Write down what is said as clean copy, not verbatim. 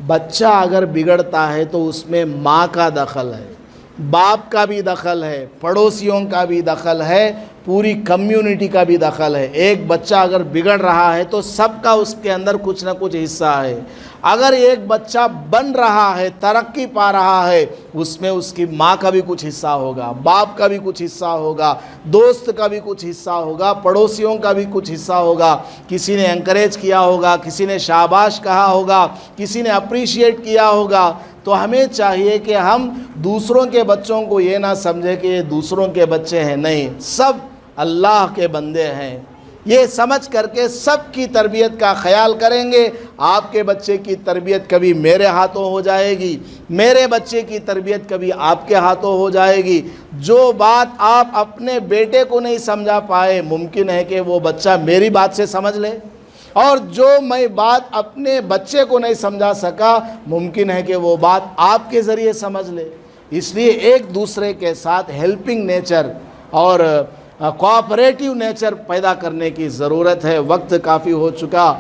بچہ اگر بگڑتا ہے تو اس میں ماں کا دخل ہے، باپ کا بھی دخل ہے، پڑوسیوں کا بھی دخل ہے، پوری کمیونٹی کا بھی دخل ہے۔ ایک بچہ اگر بگڑ رہا ہے تو سب کا اس کے اندر کچھ نہ کچھ حصہ ہے۔ اگر ایک بچہ بن رہا ہے، ترقی پا رہا ہے، اس میں اس کی ماں کا بھی کچھ حصہ ہوگا، باپ کا بھی کچھ حصہ ہوگا، دوست کا بھی کچھ حصہ ہوگا، پڑوسیوں کا بھی کچھ حصہ ہوگا۔ کسی نے انکریج کیا ہوگا، کسی نے شاباش کہا ہوگا، کسی نے اپریشیٹ کیا ہوگا۔ تو ہمیں چاہیے کہ ہم دوسروں کے بچوں کو یہ نہ سمجھیں کہ یہ دوسروں کے بچے ہیں، نہیں، سب اللہ کے بندے ہیں۔ یہ سمجھ کر کے سب کی تربیت کا خیال کریں گے۔ آپ کے بچے کی تربیت کبھی میرے ہاتھوں ہو جائے گی، میرے بچے کی تربیت کبھی آپ کے ہاتھوں ہو جائے گی۔ جو بات آپ اپنے بیٹے کو نہیں سمجھا پائے، ممکن ہے کہ وہ بچہ میری بات سے سمجھ لے، اور جو میں بات اپنے بچے کو نہیں سمجھا سکا، ممکن ہے کہ وہ بات آپ کے ذریعے سمجھ لے۔ اس لیے ایک دوسرے کے ساتھ ہیلپنگ نیچر اور کوآپریٹیو نیچر پیدا کرنے کی ضرورت ہے۔ وقت کافی ہو چکا۔